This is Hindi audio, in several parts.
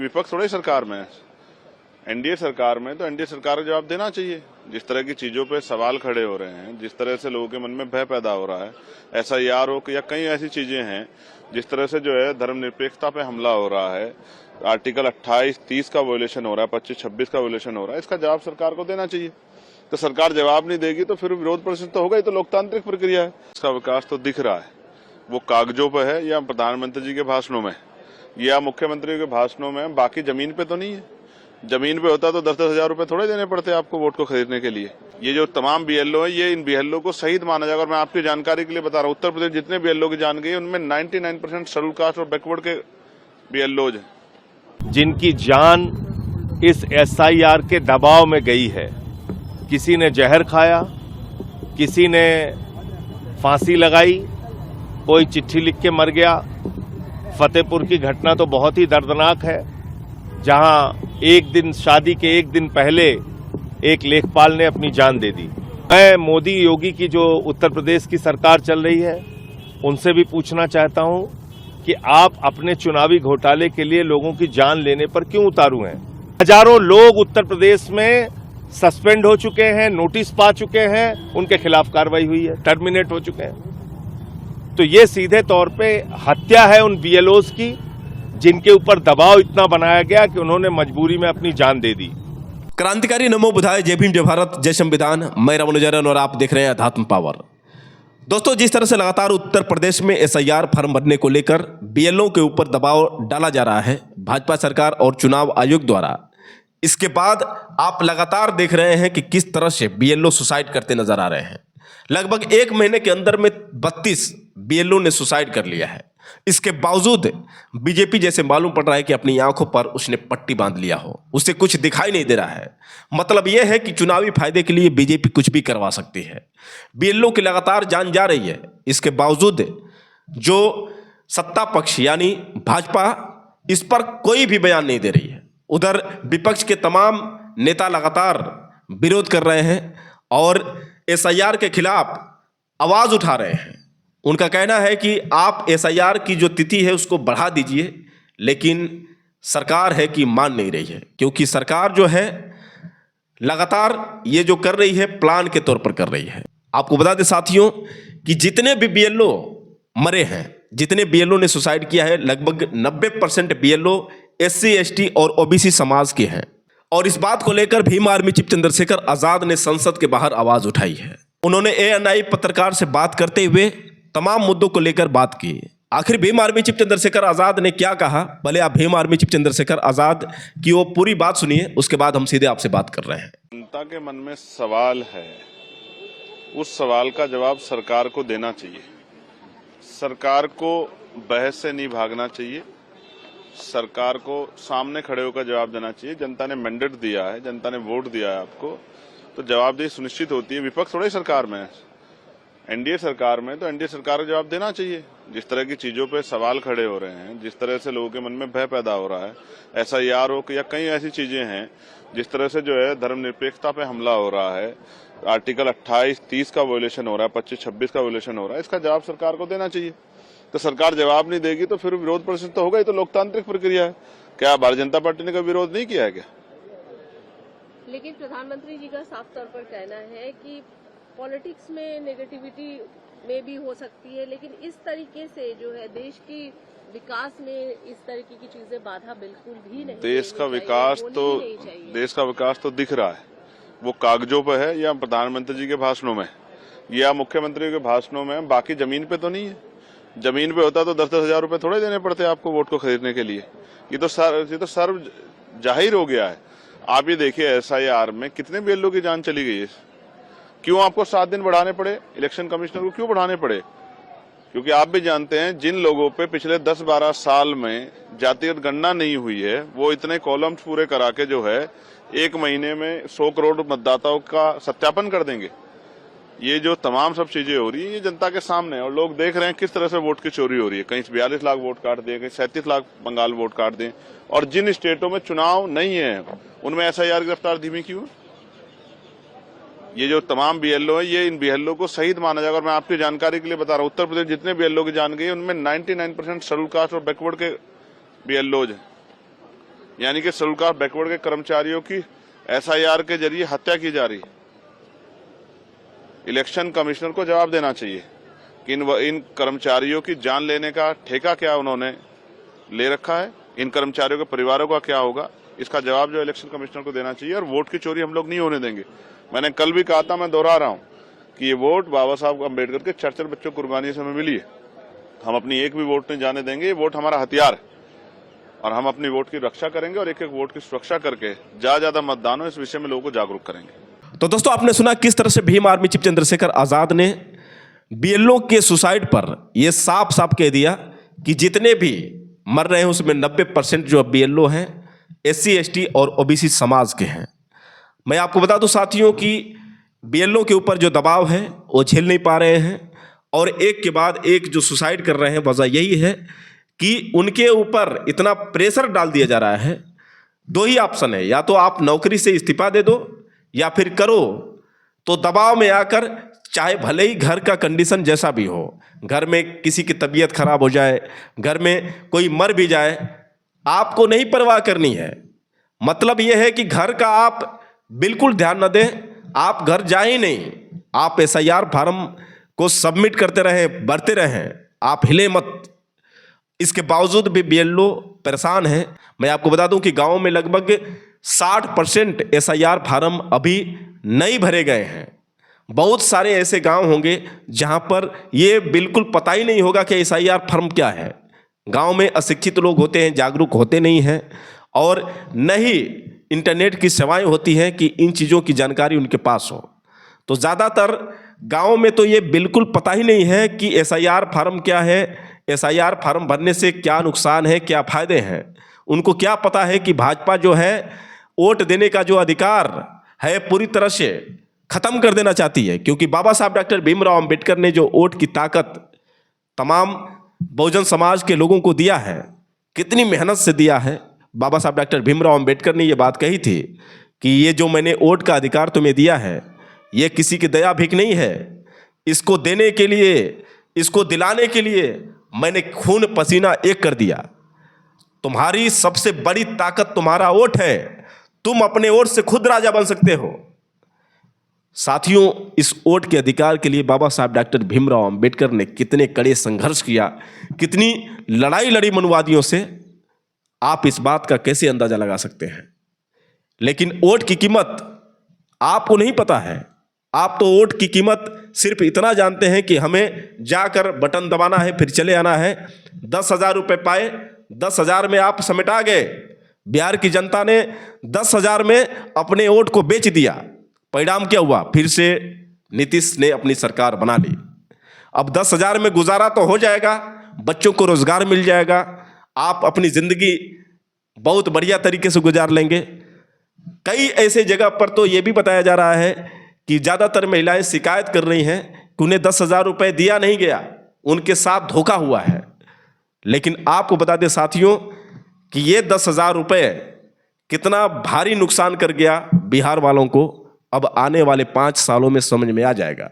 विपक्ष थोड़ी सरकार में है। एनडीए सरकार में तो एनडीए सरकार को जवाब देना चाहिए। जिस तरह की चीजों पे सवाल खड़े हो रहे हैं, जिस तरह से लोगों के मन में भय पैदा हो रहा है, एसआईआर हो या कई ऐसी चीजें हैं, जिस तरह से जो है धर्मनिरपेक्षता पे हमला हो रहा है, आर्टिकल 28, 30 का वोलेशन हो रहा है, 25, 26 का वोलेशन हो रहा है, इसका जवाब सरकार को देना चाहिए। तो सरकार जवाब नहीं देगी तो फिर विरोध प्रदर्शन तो होगा ही। तो लोकतांत्रिक प्रक्रिया है। इसका विकास तो दिख रहा है, वो कागजों पर है या प्रधानमंत्री जी के भाषणों में या मुख्यमंत्री के भाषणों में, बाकी जमीन पे तो नहीं है। जमीन पे होता तो 10-10 हजार रुपए थोड़े देने पड़ते आपको वोट को खरीदने के लिए। ये जो तमाम बीएलओ है, ये इन बीएलओ को शहीद माना जाएगा। और मैं आपकी जानकारी के लिए बता रहा हूँ, उत्तर प्रदेश जितने बीएलओ की जान गई उनमें 99% शेड्यूल कास्ट और बैकवर्ड के बीएलओ हैं, जिनकी जान इस एसआईआर के दबाव में गई है। किसी ने जहर खाया, किसी ने फांसी लगाई, कोई चिट्ठी लिख के मर गया। फतेहपुर की घटना तो बहुत ही दर्दनाक है, जहां एक दिन शादी के एक दिन पहले एक लेखपाल ने अपनी जान दे दी। मैं मोदी योगी की जो उत्तर प्रदेश की सरकार चल रही है, उनसे भी पूछना चाहता हूं कि आप अपने चुनावी घोटाले के लिए लोगों की जान लेने पर क्यों उतारू हैं। हजारों लोग उत्तर प्रदेश में सस्पेंड हो चुके हैं, नोटिस पा चुके हैं, उनके खिलाफ कार्रवाई हुई है, टर्मिनेट हो चुके हैं। तो ये सीधे तौर पे हत्या है उन बीएलओज की, जिनके ऊपर दबाव इतना बनाया गया कि उन्होंने मजबूरी में अपनी जान दे दी। क्रांतिकारी नमो बुधाय, जय भीम, जय भारत, जय संविधान। मैं रामानुजन और आप देख रहे हैं अध्यात्म पावर। दोस्तों, जिस तरह से लगातार उत्तर प्रदेश में एसआईआर फॉर्म भरने को लेकर बीएलओ के ऊपर दबाव डाला जा रहा है भाजपा सरकार और चुनाव आयोग द्वारा, इसके बाद आप लगातार देख रहे हैं कि किस तरह से बीएलओ सुसाइड करते नजर आ रहे हैं। लगभग एक महीने के अंदर में 32 बीएलओ ने सुसाइड कर लिया है। इसके बावजूद बीजेपी जैसे मालूम पड़ रहा है कि अपनी आंखों पर उसने पट्टी बांध लिया हो, उससे कुछ दिखाई नहीं दे रहा है। मतलब यह है कि चुनावी फायदे के लिए बीजेपी कुछ भी करवा सकती है। बीएलओ की लगातार जान जा रही है, इसके बावजूद जो सत्ता पक्ष यानी भाजपा इस पर कोई भी बयान नहीं दे रही है। उधर विपक्ष के तमाम नेता लगातार विरोध कर रहे हैं और एसआईआर के खिलाफ आवाज उठा रहे हैं। उनका कहना है कि आप एसआईआर की जो तिथि है उसको बढ़ा दीजिए, लेकिन सरकार है कि मान नहीं रही है, क्योंकि सरकार जो है लगातार ये जो कर रही है प्लान के तौर पर कर रही है। आपको बता दें साथियों कि जितने भी बीएलओ मरे हैं, जितने बीएलओ ने सुसाइड किया है, लगभग 90% बीएलओ एससी, एसटी और ओबीसी समाज के हैं। और इस बात को लेकर भीम आर्मी चीफ चंद्रशेखर आजाद ने संसद के बाहर आवाज उठाई है। उन्होंने एएनआई पत्रकार से बात करते हुए तमाम मुद्दों को लेकर बात की। आखिर भीम आर्मी चीफ चंद्रशेखर आजाद ने क्या कहा, भले आप भीम आर्मी चीफ चंद्रशेखर आजाद की वो पूरी बात सुनिए, उसके बाद हम सीधे आपसे बात कर रहे हैं। जनता के मन में सवाल है, उस सवाल का जवाब सरकार को देना चाहिए। सरकार को बहस से नहीं भागना चाहिए, सरकार को सामने खड़े होकर जवाब देना चाहिए। जनता ने मैंडेट दिया है, जनता ने वोट दिया है आपको, तो जवाबदेही सुनिश्चित होती है। विपक्ष थोड़ी सरकार में है, एनडीए सरकार में तो एनडीए सरकार को जवाब देना चाहिए। जिस तरह की चीजों पे सवाल खड़े हो रहे हैं, जिस तरह से लोगों के मन में भय पैदा हो रहा है, एसआईआर हो या कई ऐसी चीजें हैं, जिस तरह से जो है धर्मनिरपेक्षता पे हमला हो रहा है, आर्टिकल 28, 30 का वोलेशन हो रहा है, 25, 26 का वोलेशन हो रहा है, इसका जवाब सरकार को देना चाहिए। तो सरकार जवाब नहीं देगी तो फिर विरोध प्रदर्शन तो होगा ही। तो लोकतांत्रिक प्रक्रिया है। क्या भारतीय जनता पार्टी ने कभी विरोध नहीं किया है क्या? लेकिन प्रधानमंत्री जी का साफ तौर पर कहना है कि पॉलिटिक्स में नेगेटिविटी में भी हो सकती है, लेकिन इस तरीके से जो है देश की विकास में इस तरीके की चीजें बाधा बिल्कुल भी नहीं। देश का विकास तो दिख रहा है, वो कागजों पर है या प्रधानमंत्री जी के भाषणों में या मुख्यमंत्री के भाषणों में, बाकी जमीन पे तो नहीं है। जमीन पे होता तो 10-10 हजार रुपए थोड़े देने पड़ते आपको वोट को खरीदने के लिए। ये तो सर्व जाहिर हो गया है। आप ये देखिए एसआईआर में कितने बीएलओ की जान चली गई है। क्यों आपको 7 दिन बढ़ाने पड़े? इलेक्शन कमिश्नर को क्यों बढ़ाने पड़े? क्योंकि आप भी जानते हैं जिन लोगों पे पिछले 10-12 साल में जातिगत गणना नहीं हुई है, वो इतने कॉलम्स पूरे करा के जो है 1 महीने में 100 करोड़ मतदाताओं का सत्यापन कर देंगे। ये जो तमाम सब चीजें हो रही है, ये जनता के सामने है और लोग देख रहे हैं किस तरह से वोट की चोरी हो रही है। कहीं 42 लाख वोट काट दिए, कहीं 37 लाख बंगाल वोट काट दिए। और जिन स्टेटों में चुनाव नहीं है उनमें एसआईआर की रफ्तार धीमी क्यों? ये जो तमाम बीएलओ है, ये इन बीएलओ को शहीद माना जाएगा। और मैं आपकी जानकारी के लिए बता रहा हूँ, उत्तर प्रदेश जितने बीएलओ की जान गई उनमें 99% शेड्यूल कास्ट और बैकवर्ड के बीएलओ हैं, यानी कि शेड्यूल कास्ट बैकवर्ड के कर्मचारियों की SIR के जरिए हत्या की जा रही। इलेक्शन कमिश्नर को जवाब देना चाहिए कि इन कर्मचारियों की जान लेने का ठेका क्या उन्होंने ले रखा है, इन कर्मचारियों के परिवारों का क्या होगा, इसका जवाब जो इलेक्शन कमिश्नर को देना चाहिए। और वोट की चोरी हम लोग नहीं होने देंगे। मैंने कल भी कहा था, मैं दोहरा रहा हूं कि ये वोट बाबा साहब अम्बेडकर के 4 बच्चों की कुर्बानी से हमें मिली है। हम अपनी एक भी वोट नहीं जाने देंगे। ये वोट हमारा हथियार है और हम अपनी वोट की रक्षा करेंगे और एक एक वोट की सुरक्षा करके ज्यादा मतदान हो, इस विषय में लोगों को जागरूक करेंगे। तो दोस्तों, आपने सुना किस तरह से भीम आर्मी चीफ चंद्रशेखर आजाद ने BLO के सुसाइड पर यह साफ साफ कह दिया कि जितने भी मर रहे हैं उसमें 90% जो BLO हैं SC ST और OBC समाज के हैं। मैं आपको बता दूं साथियों कि BLO के ऊपर जो दबाव है वो झेल नहीं पा रहे हैं और एक के बाद एक जो सुसाइड कर रहे हैं। वजह यही है कि उनके ऊपर इतना प्रेशर डाल दिया जा रहा है। 2 ही ऑप्शन है, या तो आप नौकरी से इस्तीफा दे दो या फिर करो तो दबाव में आकर, चाहे भले ही घर का कंडीशन जैसा भी हो, घर में किसी की तबीयत खराब हो जाए, घर में कोई मर भी जाए, आपको नहीं परवाह करनी है। मतलब यह है कि घर का आप बिल्कुल ध्यान न दें, आप घर जाए ही नहीं, आप SIR फार्म को सबमिट करते रहें, भरते रहें, आप हिले मत। इसके बावजूद भी BLO परेशान है। मैं आपको बता दूं कि गांव में लगभग 60% SIR फार्म अभी नहीं भरे गए हैं। बहुत सारे ऐसे गांव होंगे जहां पर ये बिल्कुल पता ही नहीं होगा कि SIR फार्म क्या है। गांव में अशिक्षित लोग होते हैं, जागरूक होते नहीं हैं और न ही इंटरनेट की सेवाएं होती हैं कि इन चीज़ों की जानकारी उनके पास हो। तो ज़्यादातर गांव में तो ये बिल्कुल पता ही नहीं है कि SIR फार्म क्या है, SIR फार्म भरने से क्या नुकसान है, क्या फ़ायदे हैं। उनको क्या पता है कि भाजपा जो है वोट देने का जो अधिकार है पूरी तरह से ख़त्म कर देना चाहती है, क्योंकि बाबा साहब डॉक्टर भीमराव अंबेडकर ने जो वोट की ताकत तमाम बहुजन समाज के लोगों को दिया है, कितनी मेहनत से दिया है। बाबा साहब डॉक्टर भीमराव अंबेडकर ने ये बात कही थी कि ये जो मैंने वोट का अधिकार तुम्हें दिया है, ये किसी की दया भीख नहीं है। इसको देने के लिए, इसको दिलाने के लिए मैंने खून पसीना एक कर दिया। तुम्हारी सबसे बड़ी ताकत तुम्हारा वोट है। तुम अपने वोट से खुद राजा बन सकते हो। साथियों, इस वोट के अधिकार के लिए बाबा साहब डॉक्टर भीमराव अंबेडकर ने कितने कड़े संघर्ष किया, कितनी लड़ाई लड़ी मनुवादियों से, आप इस बात का कैसे अंदाजा लगा सकते हैं। लेकिन वोट की कीमत आपको नहीं पता है। आप तो वोट की कीमत सिर्फ इतना जानते हैं कि हमें जाकर बटन दबाना है, फिर चले आना है। 10,000 रुपये पाए, 10,000 में आप समेटा गए। बिहार की जनता ने 10,000 में अपने वोट को बेच दिया। परिणाम क्या हुआ? फिर से नीतीश ने अपनी सरकार बना ली। अब 10,000 में गुजारा तो हो जाएगा, बच्चों को रोजगार मिल जाएगा, आप अपनी जिंदगी बहुत बढ़िया तरीके से गुजार लेंगे। कई ऐसे जगह पर तो ये भी बताया जा रहा है कि ज़्यादातर महिलाएं शिकायत कर रही हैं कि उन्हें 10,000 रुपये दिया नहीं गया, उनके साथ धोखा हुआ है। लेकिन आपको बता दें साथियों कि ये 10,000 रुपये कितना भारी नुकसान कर गया बिहार वालों को, अब आने वाले 5 सालों में समझ में आ जाएगा।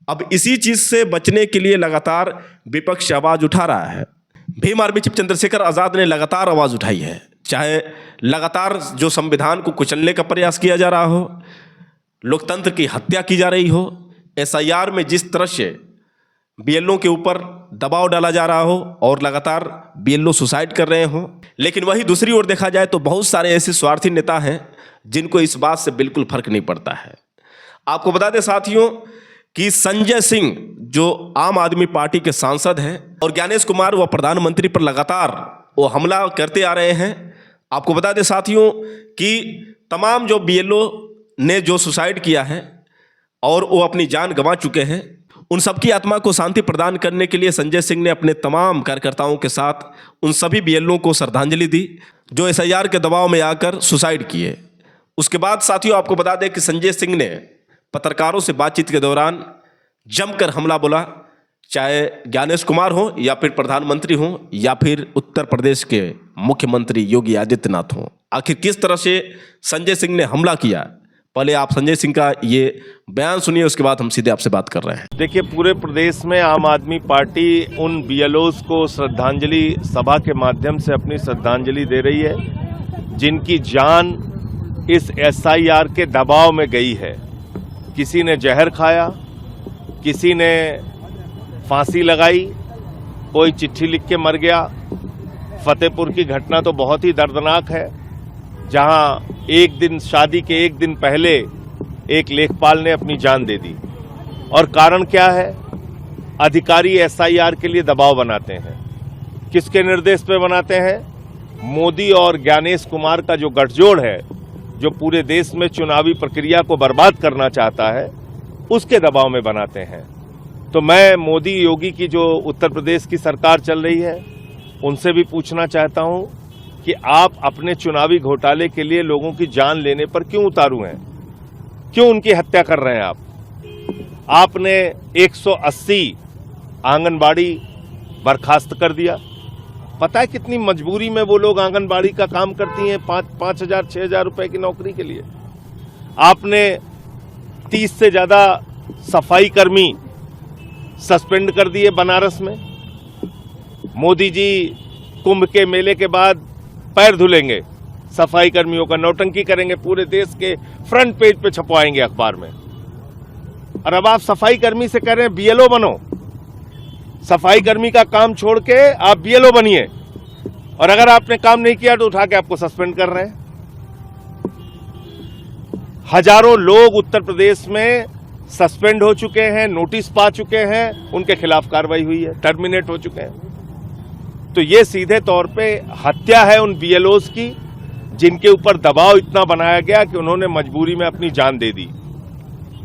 अब इसी चीज़ से बचने के लिए लगातार विपक्ष आवाज़ उठा रहा है। भीम आर्मी चीफ चंद्रशेखर आज़ाद ने लगातार आवाज़ उठाई है, चाहे लगातार जो संविधान को कुचलने का प्रयास किया जा रहा हो, लोकतंत्र की हत्या की जा रही हो, SIR में जिस तरह से BLO के ऊपर दबाव डाला जा रहा हो और लगातार BLO सुसाइड कर रहे हो। लेकिन वही दूसरी ओर देखा जाए तो बहुत सारे ऐसे स्वार्थी नेता हैं जिनको इस बात से बिल्कुल फर्क नहीं पड़ता है। आपको बता दें साथियों कि संजय सिंह जो आम आदमी पार्टी के सांसद हैं और ज्ञानेश कुमार व प्रधानमंत्री पर लगातार वो हमला करते आ रहे हैं। आपको बता दें साथियों कि तमाम जो BLO ने जो सुसाइड किया है और वो अपनी जान गंवा चुके हैं, उन सबकी आत्मा को शांति प्रदान करने के लिए संजय सिंह ने अपने तमाम कार्यकर्ताओं के साथ उन सभी BLO को श्रद्धांजलि दी जो SIR के दबाव में आकर सुसाइड किए। उसके बाद साथियों आपको बता दें कि संजय सिंह ने पत्रकारों से बातचीत के दौरान जमकर हमला बोला, चाहे ज्ञानेश कुमार हो या फिर प्रधानमंत्री हो या फिर उत्तर प्रदेश के मुख्यमंत्री योगी आदित्यनाथ हो। आखिर किस तरह से संजय सिंह ने हमला किया, पहले आप संजय सिंह का ये बयान सुनिए, उसके बाद हम सीधे आपसे बात कर रहे हैं। देखिए, पूरे प्रदेश में आम आदमी पार्टी उन BLOs को श्रद्धांजलि सभा के माध्यम से अपनी श्रद्धांजलि दे रही है जिनकी जान इस एसआईआर के दबाव में गई है। किसी ने जहर खाया, किसी ने फांसी लगाई, कोई चिट्ठी लिख के मर गया। फतेहपुर की घटना तो बहुत ही दर्दनाक है, जहां एक दिन शादी के एक दिन पहले एक लेखपाल ने अपनी जान दे दी। और कारण क्या है? अधिकारी एसआईआर के लिए दबाव बनाते हैं। किसके निर्देश पे बनाते हैं? मोदी और ज्ञानेश कुमार का जो गठजोड़ है, जो पूरे देश में चुनावी प्रक्रिया को बर्बाद करना चाहता है, उसके दबाव में बनाते हैं। तो मैं मोदी योगी की जो उत्तर प्रदेश की सरकार चल रही है, उनसे भी पूछना चाहता हूं कि आप अपने चुनावी घोटाले के लिए लोगों की जान लेने पर क्यों उतारू हैं? क्यों उनकी हत्या कर रहे हैं आप? आपने 180 आंगनबाड़ी बर्खास्त कर दिया। पता है कितनी मजबूरी में वो लोग आंगनबाड़ी का काम करती हैं 5,000 6,000 रुपए की नौकरी के लिए। आपने 30 से ज्यादा सफाई कर्मी सस्पेंड कर दिए बनारस में। मोदी जी कुंभ के मेले के बाद पैर धुलेंगे, सफाई कर्मियों का नौटंकी करेंगे, पूरे देश के फ्रंट पेज पे छपवाएंगे अखबार में। और अब आप सफाई कर्मी से कह रहे हैं बीएलओ बनो। सफाई कर्मी का काम छोड़ के आप बीएलओ बनिए, और अगर आपने काम नहीं किया तो उठा के आपको सस्पेंड कर रहे हैं। हजारों लोग उत्तर प्रदेश में सस्पेंड हो चुके हैं, नोटिस पा चुके हैं, उनके खिलाफ कार्रवाई हुई है, टर्मिनेट हो चुके हैं। तो ये सीधे तौर पे हत्या है उन बीएलओज की, जिनके ऊपर दबाव इतना बनाया गया कि उन्होंने मजबूरी में अपनी जान दे दी।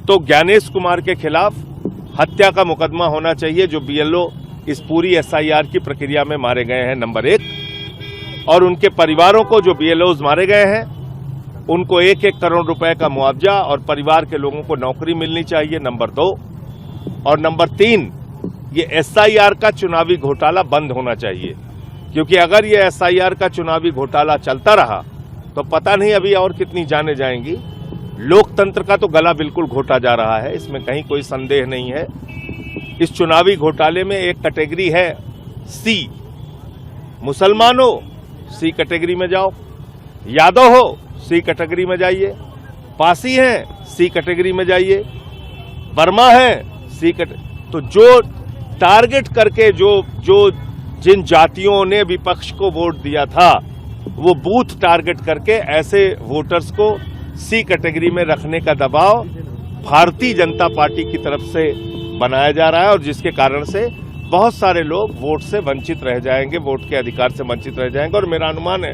तो ज्ञानेश कुमार के खिलाफ हत्या का मुकदमा होना चाहिए, जो बीएलओ इस पूरी एसआईआर की प्रक्रिया में मारे गए हैं, नंबर 1। और उनके परिवारों को, जो बीएलओज मारे गए हैं, उनको 1-1 करोड़ रुपए का मुआवजा और परिवार के लोगों को नौकरी मिलनी चाहिए, नंबर 2। और नंबर 3, ये एसआईआर का चुनावी घोटाला बंद होना चाहिए, क्योंकि अगर ये एसआईआर का चुनावी घोटाला चलता रहा तो पता नहीं अभी और कितनी जानें जाएंगी। लोकतंत्र का तो गला बिल्कुल घोटा जा रहा है, इसमें कहीं कोई संदेह नहीं है। इस चुनावी घोटाले में एक कैटेगरी है सी, मुसलमान हो सी कैटेगरी में जाओ, यादव हो सी कैटेगरी में जाइए, पासी हैं सी कैटेगरी में जाइए, वर्मा है सी कैटेगरी। तो जो टारगेट करके जिन जातियों ने विपक्ष को वोट दिया था, वो बूथ टारगेट करके ऐसे वोटर्स को सी कैटेगरी में रखने का दबाव भारतीय जनता पार्टी की तरफ से बनाया जा रहा है, और जिसके कारण से बहुत सारे लोग वोट से वंचित रह जाएंगे, वोट के अधिकार से वंचित रह जाएंगे। और मेरा अनुमान है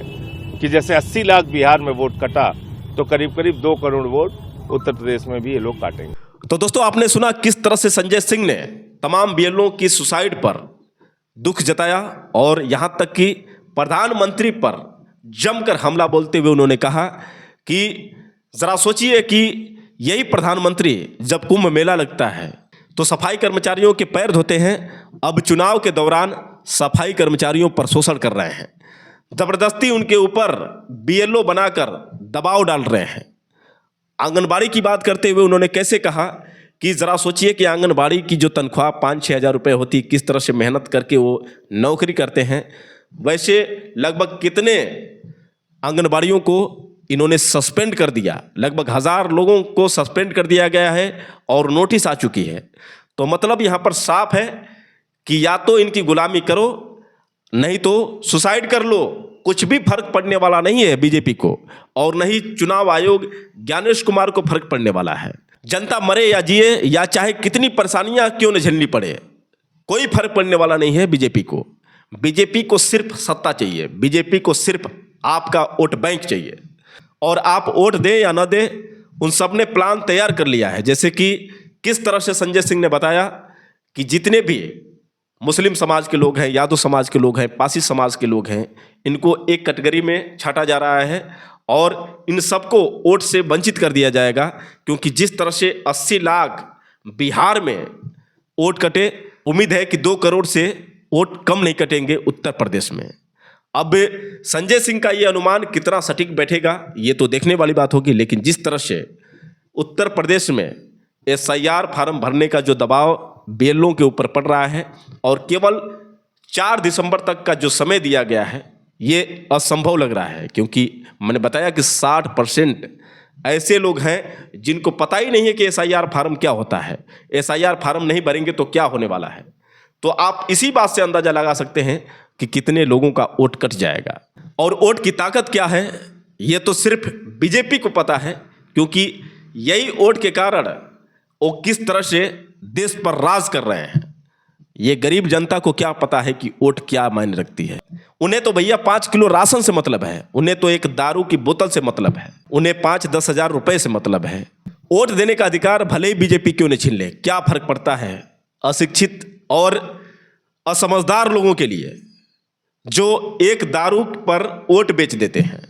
कि जैसे 80 लाख बिहार में वोट कटा, तो करीब करीब 2 करोड़ वोट उत्तर प्रदेश में भी ये लोग काटेंगे। तो दोस्तों, आपने सुना किस तरह से संजय सिंह ने तमाम बीएलओ की सुसाइड पर दुख जताया, और यहां तक कि प्रधानमंत्री पर जमकर हमला बोलते हुए उन्होंने कहा कि जरा सोचिए कि यही प्रधानमंत्री जब कुंभ मेला लगता है तो सफाई कर्मचारियों के पैर धोते हैं, अब चुनाव के दौरान सफाई कर्मचारियों पर शोषण कर रहे हैं, जबरदस्ती उनके ऊपर बीएलओ बनाकर दबाव डाल रहे हैं। आंगनबाड़ी की बात करते हुए उन्होंने कैसे कहा कि ज़रा सोचिए कि आंगनबाड़ी की जो तनख्वाह 5-6 हज़ार रुपये होती, किस तरह से मेहनत करके वो नौकरी करते हैं। वैसे लगभग कितने आंगनबाड़ियों को इन्होंने सस्पेंड कर दिया, लगभग 1000 लोगों को सस्पेंड कर दिया गया है और नोटिस आ चुकी है। तो मतलब यहाँ पर साफ है कि या तो इनकी गुलामी करो, नहीं तो सुसाइड कर लो, कुछ भी फर्क पड़ने वाला नहीं है बीजेपी को, और नहीं चुनाव आयोग ज्ञानेश कुमार को फर्क पड़ने वाला है। जनता मरे या जिए, या चाहे कितनी परेशानियां क्यों न झेलनी पड़े, कोई फर्क पड़ने वाला नहीं है बीजेपी को। बीजेपी को सिर्फ सत्ता चाहिए, बीजेपी को सिर्फ आपका वोट बैंक चाहिए, और आप वोट दें या न दें, उन सब ने प्लान तैयार कर लिया है। जैसे कि किस तरह से संजय सिंह ने बताया कि जितने भी मुस्लिम समाज के लोग हैं, यादव समाज के लोग हैं, पासी समाज के लोग हैं, इनको एक कैटेगरी में छांटा जा रहा है और इन सबको वोट से वंचित कर दिया जाएगा, क्योंकि जिस तरह से 80 लाख बिहार में वोट कटे, उम्मीद है कि 2 करोड़ से वोट कम नहीं कटेंगे उत्तर प्रदेश में। अब संजय सिंह का ये अनुमान कितना सटीक बैठेगा ये तो देखने वाली बात होगी, लेकिन जिस तरह से उत्तर प्रदेश में एसआईआर फार्म भरने का जो दबाव बीएलओ के ऊपर पड़ रहा है और केवल 4 दिसंबर तक का जो समय दिया गया है, ये असंभव लग रहा है, क्योंकि मैंने बताया कि 60% ऐसे लोग हैं जिनको पता ही नहीं है कि SIR फार्म क्या होता है। SIR फार्म नहीं भरेंगे तो क्या होने वाला है। तो आप इसी बात से अंदाजा लगा सकते हैं कि कितने लोगों का वोट कट जाएगा। और वोट की ताकत क्या है ये तो सिर्फ बीजेपी को पता है, क्योंकि यही वोट के कारण वो किस तरह से देश पर राज कर रहे हैं। ये गरीब जनता को क्या पता है कि वोट क्या मायने रखती है। उन्हें तो भैया 5 किलो राशन से मतलब है, उन्हें तो एक दारू की बोतल से मतलब है, उन्हें 5-10 हजार रुपए से मतलब है। वोट देने का अधिकार भले ही बीजेपी क्यों न छीन ले, क्या फर्क पड़ता है अशिक्षित और असमझदार लोगों के लिए जो एक दारू पर वोट बेच देते हैं।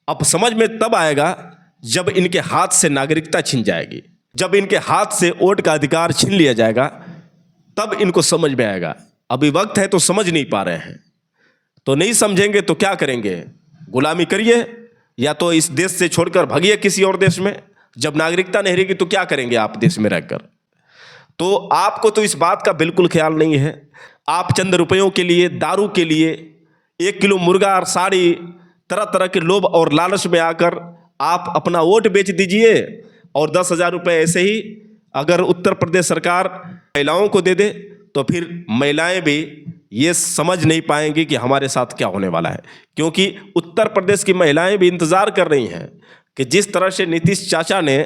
अब समझ में तब आएगा जब इनके हाथ से नागरिकता छीन जाएगी, जब इनके हाथ से वोट का अधिकार छीन लिया जाएगा, तब इनको समझ में आएगा। अभी वक्त है तो समझ नहीं पा रहे हैं, तो नहीं समझेंगे तो क्या करेंगे, गुलामी करिए या तो इस देश से छोड़कर भागिए किसी और देश में। जब नागरिकता नहीं रहेगी तो क्या करेंगे आप देश में रहकर। तो आपको तो इस बात का बिल्कुल ख्याल नहीं है। आप चंद रुपयों के लिए, दारू के लिए, 1 किलो मुर्गा और साड़ी, तरह तरह के लोभ और लालच में आकर आप अपना वोट बेच दीजिए। और 10,000 रुपये ऐसे ही अगर उत्तर प्रदेश सरकार महिलाओं को दे दे तो फिर महिलाएं भी ये समझ नहीं पाएंगी कि हमारे साथ क्या होने वाला है। क्योंकि उत्तर प्रदेश की महिलाएं भी इंतज़ार कर रही हैं कि जिस तरह से नीतीश चाचा ने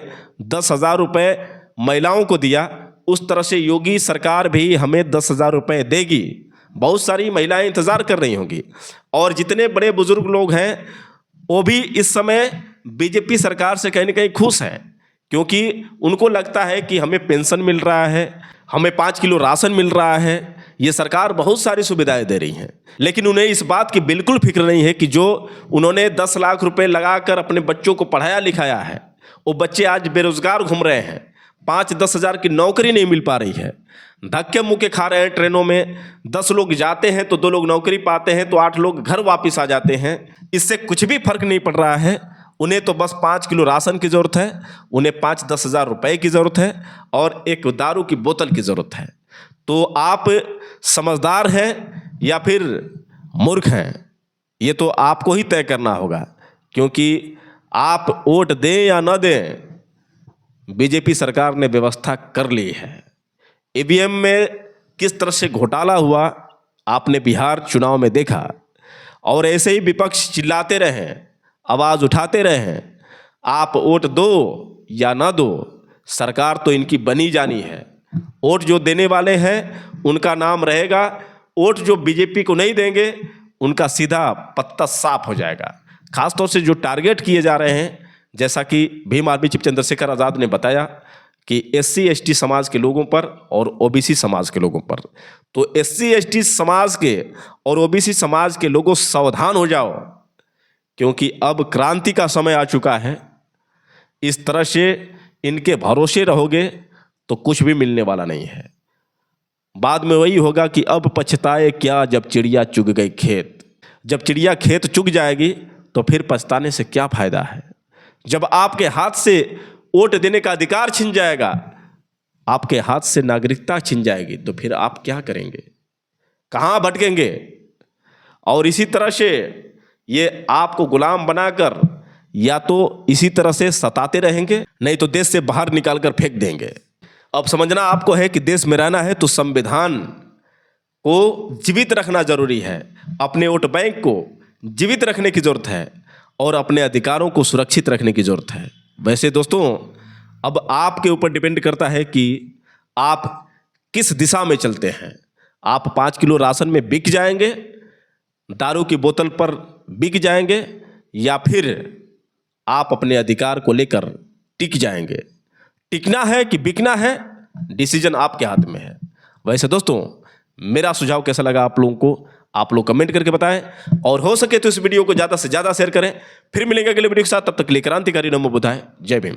10,000 रुपये महिलाओं को दिया, उस तरह से योगी सरकार भी हमें 10,000 रुपये देगी। बहुत सारी महिलाएं इंतज़ार कर रही होंगी। और जितने बड़े बुजुर्ग लोग हैं वो भी इस समय बीजेपी सरकार से कहीं ना कहीं खुश हैं, क्योंकि उनको लगता है कि हमें पेंशन मिल रहा है, हमें 5 किलो राशन मिल रहा है, ये सरकार बहुत सारी सुविधाएं दे रही हैं। लेकिन उन्हें इस बात की बिल्कुल फिक्र नहीं है कि जो उन्होंने 10 लाख रुपए लगाकर अपने बच्चों को पढ़ाया लिखाया है, वो बच्चे आज बेरोजगार घूम रहे हैं। 5-10 हज़ार की नौकरी नहीं मिल पा रही है, धक्के मुक्के खा रहे हैं। ट्रेनों में 10 लोग जाते हैं तो 2 लोग नौकरी पाते हैं, तो 8 लोग घर वापस आ जाते हैं। इससे कुछ भी फर्क नहीं पड़ रहा है। उन्हें तो बस 5 किलो राशन की ज़रूरत है, उन्हें 5-10 हज़ार रुपये की ज़रूरत है और एक दारू की बोतल की ज़रूरत है। तो आप समझदार हैं या फिर मूर्ख हैं, ये तो आपको ही तय करना होगा। क्योंकि आप वोट दें या न दें, बीजेपी सरकार ने व्यवस्था कर ली है। ईवीएम में किस तरह से घोटाला हुआ आपने बिहार चुनाव में देखा। और ऐसे ही विपक्ष चिल्लाते रहें, आवाज़ उठाते रहें, आप वोट दो या ना दो, सरकार तो इनकी बनी जानी है। वोट जो देने वाले हैं उनका नाम रहेगा, वोट जो बीजेपी को नहीं देंगे उनका सीधा पत्ता साफ हो जाएगा। खासतौर से जो टारगेट किए जा रहे हैं, जैसा कि भीम आर्मी चीफ चंद्रशेखर आज़ाद ने बताया कि SC/ST समाज के लोगों पर और OBC समाज के लोगों पर। तो SC/ST समाज के और OBC समाज के लोगों सावधान हो जाओ, क्योंकि अब क्रांति का समय आ चुका है। इस तरह से इनके भरोसे रहोगे तो कुछ भी मिलने वाला नहीं है। बाद में वही होगा कि अब पछताए क्या जब चिड़िया चुग गई खेत। जब चिड़िया खेत चुग जाएगी तो फिर पछताने से क्या फायदा है। जब आपके हाथ से वोट देने का अधिकार छिन जाएगा, आपके हाथ से नागरिकता छिन जाएगी, तो फिर आप क्या करेंगे, कहाँ भटकेंगे। और इसी तरह से ये आपको गुलाम बनाकर या तो इसी तरह से सताते रहेंगे, नहीं तो देश से बाहर निकालकर फेंक देंगे। अब समझना आपको है कि देश में रहना है तो संविधान को जीवित रखना जरूरी है, अपने वोट बैंक को जीवित रखने की जरूरत है और अपने अधिकारों को सुरक्षित रखने की जरूरत है। वैसे दोस्तों, अब आपके ऊपर डिपेंड करता है कि आप किस दिशा में चलते हैं। आप 5 किलो राशन में बिक जाएंगे, दारू की बोतल पर बिक जाएंगे, या फिर आप अपने अधिकार को लेकर टिक जाएंगे। टिकना है कि बिकना है, डिसीजन आपके हाथ में है। वैसे दोस्तों, मेरा सुझाव कैसा लगा आप लोगों को, आप लोग कमेंट करके बताएं, और हो सके तो इस वीडियो को ज़्यादा से ज़्यादा शेयर करें। फिर मिलेंगे अगले वीडियो के साथ, तब तक के लिए क्रांतिकारी नमो बुद्धाय, जय भीम।